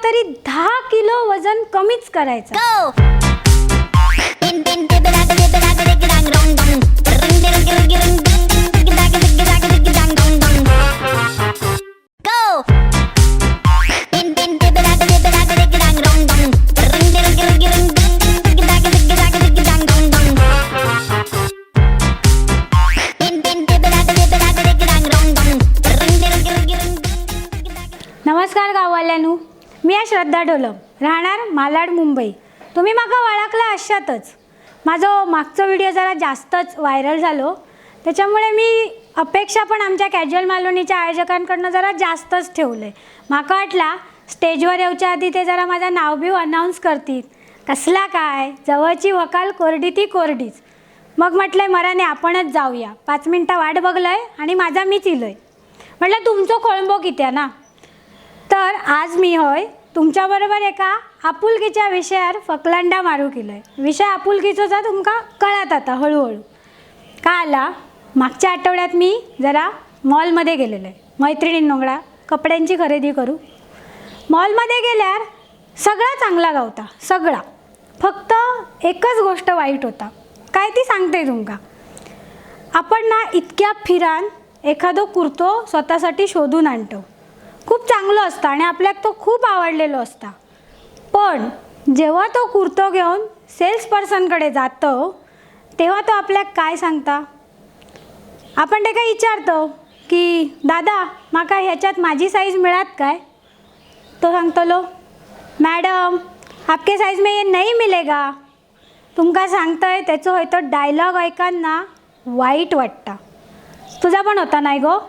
तरी 10 किलो वजन कमीच करायचं. नमस्कार गाववाल्यांनो, मी आहे श्रद्धा ढोलम, राहणार मालाड मुंबई. तुम्ही माका वळखला आशातच. माझं मागचा व्हिडिओ जरा जास्तच व्हायरल झालो, त्याच्यामुळे मी अपेक्षा पण आमच्या कॅज्युअल मालवणीच्या आयोजकांकडून जरा जास्तच ठेवले. माका वाटला स्टेजवर येऊच्या आधी ते जरा माझं नाव बिव अनाऊन्स करतील. कसला काय, जवळची वकाल कोरडी ती कोरडीच. मग म्हटलंय मराने आपणच जाऊया. 5 मिनटं वाट बघलंय आणि माझा मीच इलोय. म्हटलं तुमचं खोळंबो कित्या ना. तर आज मी होय तुमच्याबरोबर एका आपुलकीच्या विषयावर फकलांडा मारू केलं आहे. विषय आपुलकीचा तुमका कळत आता हळूहळू. का आला, मागच्या आठवड्यात मी जरा मॉलमध्ये गेलेलो आहे मैत्रिणींनोंगडा कपड्यांची खरेदी करू. मॉलमध्ये गेल्यावर सगळा चांगला गावता, सगळा. फक्त एकच गोष्ट वाईट होता. काय ती सांगते तुमका. आपण ना इतक्या फिरान एखादं कुर्तो स्वतःसाठी शोधून आणतो. खूप चांगलं असतं आणि आपल्याला तो खूप आवडलेलो असता. पण जेव्हा तो कुर्तो घेऊन सेल्स पर्सनकडे जातो तेव्हा तो आपल्याला काय सांगता. आपण ते काय विचारतो की दादा माका ह्याच्यात माझी साईज मिळत काय. तो सांगतलो मॅडम आपके साईज में ये नहीं मिलेगा. तुमका सांगतंय त्याचं होय तो डायलॉग ऐकांना वाईट वाटतं. तुझा पण होता नाही गो,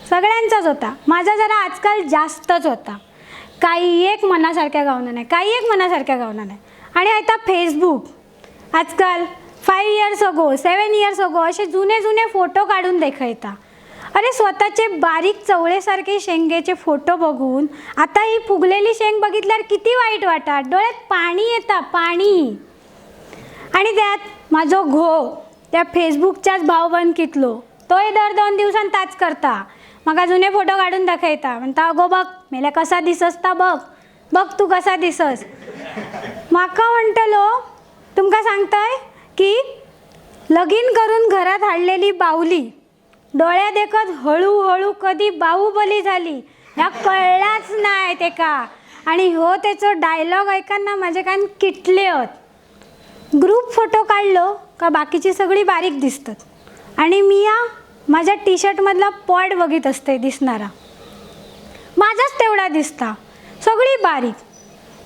सगळ्यांचाच होता. माझा जरा आजकाल जास्तच होता. काही एक मनासारख्या गावना नाही, काही एक मनासारख्या गावना नाही. आणि आता फेसबुक आजकाल 5 इयर्स अगो 7 इयर्स अगो असे जुने जुने फोटो काढून दाखवता. अरे स्वतःचे बारीक चवळेसारखे शेंगेचे फोटो बघून आता ही फुगलेली शेंग बघितल्यावर किती वाईट वाटतात. डोळ्यात पाणी येतं, पाणी. आणि त्यात माझो घो त्या फेसबुकच्याच भावबंदकीतलो तोय दर 2 दिवसांत ताच करता. मग जुने फोटो काढून दाखवता. म्हणता अगो बघ मेल्या कसा दिससता, बघ बघ तू कसा दिसस. माका म्हणतलो तुमका सांगताय की लगीन करून घरात हाडलेली बाहुली डोळ्या देखत हळूहळू कधी बाहुबली झाली ह्या कळलाच नाही ते का. आणि हो त्याचं डायलॉग ऐकांना माझे कान किटले होत. ग्रुप फोटो काढलो का बाकीची सगळी बारीक दिसतात आणि मी या माझ्या टी शर्टमधला पॉट बघित असते दिसणारा. माझाच तेवढा दिसता, सगळी बारीक.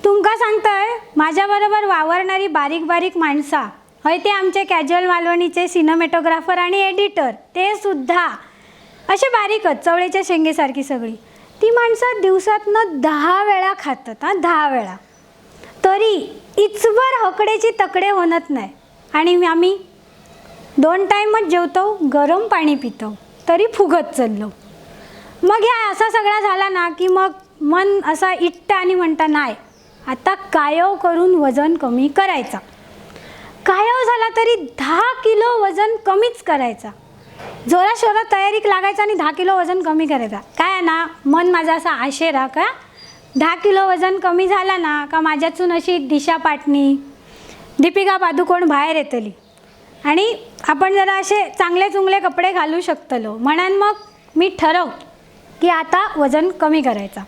तुमका सांगताय माझ्याबरोबर वावरणारी बारीक बारीक माणसा होय ते आमचे कॅज्युअल मालवणीचे सिनेमॅटोग्राफर आणि एडिटर, ते सुद्धा असे बारीकच चवळेच्या शेंगेसारखी सगळी. ती माणसं दिवसातनं 10 वेळा खातात. 10 वेळा. तरी इचवर हकडेची तकडे होत नाही. आणि आम्ही 2 टाईमच जेवतो, गरम पाणी पितो, तरी फुगत चाललो. मग ह्या असा सगळा झाला ना की मग मन असा इट्ट आणि म्हणता नाही आता कायव करून वजन कमी करायचा. कायव झाला तरी 10 किलो वजन कमीच करायचा. जोराशोरात तयारीक लागायचा आणि 10 किलो वजन कमी करायचा. काय ना मन माझा असा आशेरा का 10 किलो वजन कमी झाला ना का माझ्यातून अशी दिशा पाटणी दीपिका पादुकोण बाहेर येतली आणि आपण जरा असे चांगले चुंगले कपडे घालू शकतलो. म्हणून मग मी ठरव की आता वजन कमी करायचा.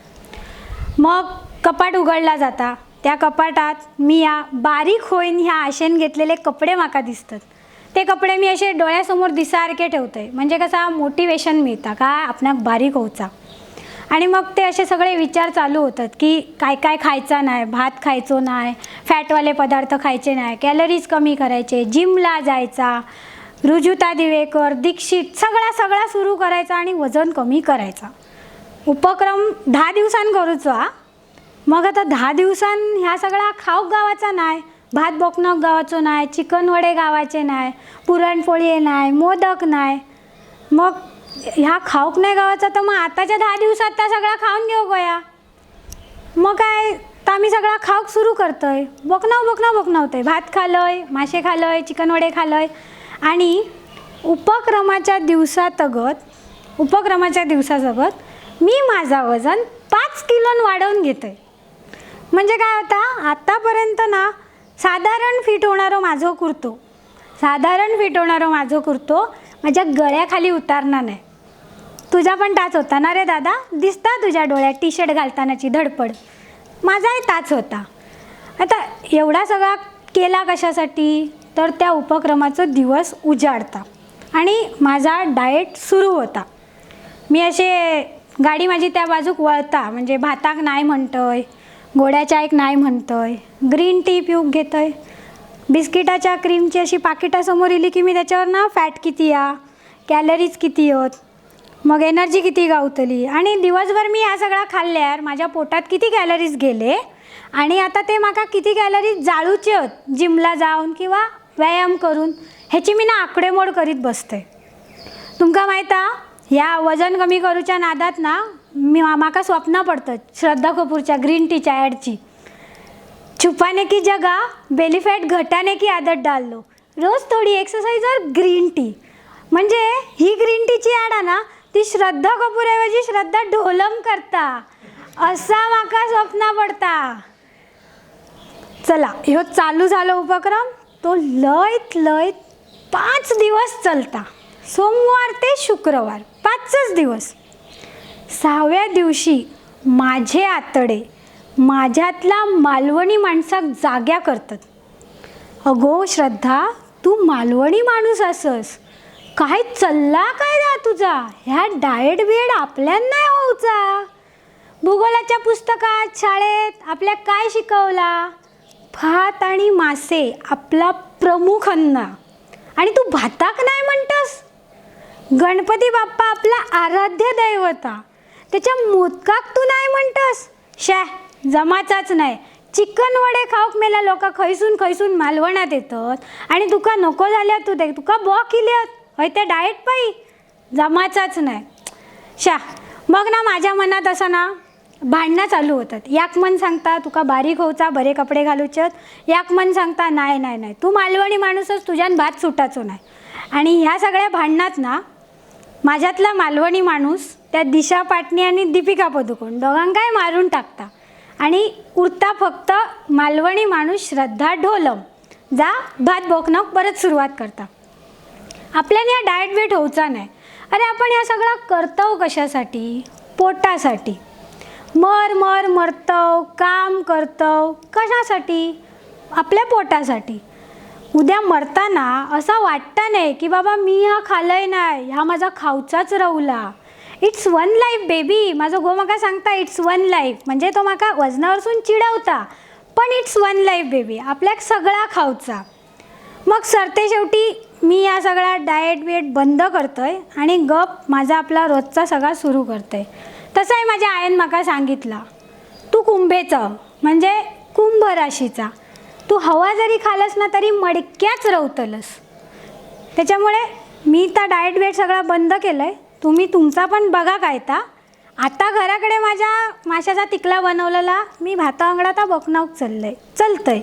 मग कपाट उघडला जाता. त्या कपाटात मी या बारीक होईन ह्या आशेन घेतलेले कपडे माका दिसतात. ते कपडे मी असे डोळ्यासमोर दिसारखे ठेवते. म्हणजे कसा मोटिवेशन मिळतं का आपणाक बारीक होऊचा. आणि मग ते असे सगळे विचार चालू होतात की काय काय खायचं नाही, भात खायचो नाही, फॅटवाले पदार्थ खायचे नाही, कॅलरीज कमी करायचे, जिमला जायचा, रुजुता दिवेकर, दीक्षित सगळा सुरू करायचा आणि वजन कमी करायचा. उपक्रम 10 दिवसांनी करूचा. मग आता 10 दिवसांनी ह्या सगळा खाऊक गावाचा नाही, भात बोकणं गावाचो नाही, चिकन वडे गावाचे नाही, पुरणपोळी नाही, मोदक नाही. मग ह्या खाऊक नाही गावाचा तर मग आताच्या 10 दिवसात त्या सगळा खाऊन घेऊ गया. मग काय तर आम्ही सगळा खाऊक सुरू करतोय. बोकणं होतंय. भात खालोय, मासे खालोय, चिकन वडे खालोय. आणि उपक्रमाच्या दिवसासगत मी माझा वजन 5 किलो वाढवून घेतोय. म्हणजे काय होता, आत्तापर्यंत ना साधारण फिट होणारं माझं कुर्तो माझ्या गळ्याखाली उतारणार नाही. तुझा पण ताच होता ना रे दादा, दिसता तुझ्या डोळ्यात टी शर्ट घालतानाची धडपड. माझाही ताच होता. आता एवढा सगळा केला कशासाठी, तर त्या उपक्रमाचं दिवस उजाडता आणि माझा डाएट सुरू होता. मी असे गाडी माझी त्या बाजूक वळता, म्हणजे भाताक नाही म्हणतोय, गोड्या चायक नाही म्हणतोय, ग्रीन टी पिऊक घेतोय, बिस्किटाच्या क्रीमची अशी पाकिटासमोर इली की मी त्याच्यावर ना फॅट किती या, कॅलरीज किती होत, मग एनर्जी किती गावतली, आणि दिवसभर मी ह्या सगळा खाल्ल्यावर माझ्या पोटात किती कॅलरीज गेले आणि आता ते म्हाका किती कॅलरीज जाळूचे आहेत जिमला जाऊन किंवा व्यायाम करून, ह्याची मी ना आकडेमोड करीत बसते. तुमका माहीत हा, ह्या वजन कमी करूच्या नादात ना माका स्वप्न पडतं श्रद्धा कपूरच्या ग्रीन टीच्या ॲडची. छुपाने की जगह बेली फॅट घटाने की आदत डाल लो, रोज थोडी एक्सरसाइज और ग्रीन टी. म्हणजे ही ग्रीन टीची ॲड आहे ना, ती श्रद्धा कपूरऐवजी श्रद्धा ढोलम करता, असा माका स्वप्न पडता. चला, ह्यो चालू झालो उपक्रम, तो लयत 5 दिवस चलता, सोमवार ते शुक्रवार 5च दिवस. 6व्या दिवशी माझे आतडे माझ्यातला मालवणी माणसाक जाग्या करतात. अगो श्रद्धा, तू मालवणी माणूस असस, काय चल्ला काय दा तुझा, ह्या डाएट बिएट आपल्याला नाही होऊचा. भूगोलाच्या पुस्तकात शाळेत आपल्या काय शिकवला, भात आणि मासे आपला प्रमुख अन्न, आणि तू भाताक नाही म्हणतस. गणपती बाप्पा आपला आराध्य दैवता, त्याच्या मोदकाक तू नाही म्हणतस. जमाचाच नाही. चिकन वडे खाऊक मेला लोक खैसून मालवणात येतात आणि तुका नको झाल्या तुका बॉ केल्यात हय त्या डाएट पायी, जमाचाच नाही. मग ना माझ्या मनात असं ना भांडणं चालू होतात. याक मन सांगता तुका बारीक होऊचा, बरे कपडे घालूचेत, याक मन सांगता नाही तू मालवणी माणूसच, तुझ्यान भात सुटाचो नाही. आणि ह्या सगळ्या भांडणात ना माझ्यातला मालवणी माणूस त्या दिशा पाटणी आणि दीपिका पदुकोण दोघांकाय मारून टाकता आणि उरता फक्त मालवणी माणूस श्रद्धा ढोलम, जा भात बोकणं परत सुरुवात करता. आपल्याने या डाएट वेट होऊचा नाही. अरे आपण या सगळा करतो कशासाठी, पोटासाठी. मरतव, काम करतव कशासाठी, आपल्या पोटासाठी. उद्या मरताना असं वाटतं नाही की बाबा मी हा खाल्लंय नाही, हा माझा खाऊचाच राहुला. It's one life baby. माझं गो माका सांगता इट्स वन लाईफ, म्हणजे तो माका वजनावरसून चिडवता, पण इट्स वन लाईफ बेबी, आपल्याक सगळा खाऊचा. मग सरते शेवटी मी या सगळा डाएट बिएट बंद करतोय आणि गप माझा आपला रोजचा सगळा सुरू करतोय. तसाही माझ्या आईन माका सांगितला, तू कुंभेचं म्हणजे कुंभ राशीचा, तू हवा जरी खालस ना तरी मडक्याच रवतलस. त्याच्यामुळे मी तर डाएट वेट सगळा बंद केलं आहे. तुम्ही तुमचा पण बघा काय ता. आता घराकडे माझ्या माशाचा तिकला बनवलेला मी भाता अंगडाता बकनावक चलतंय.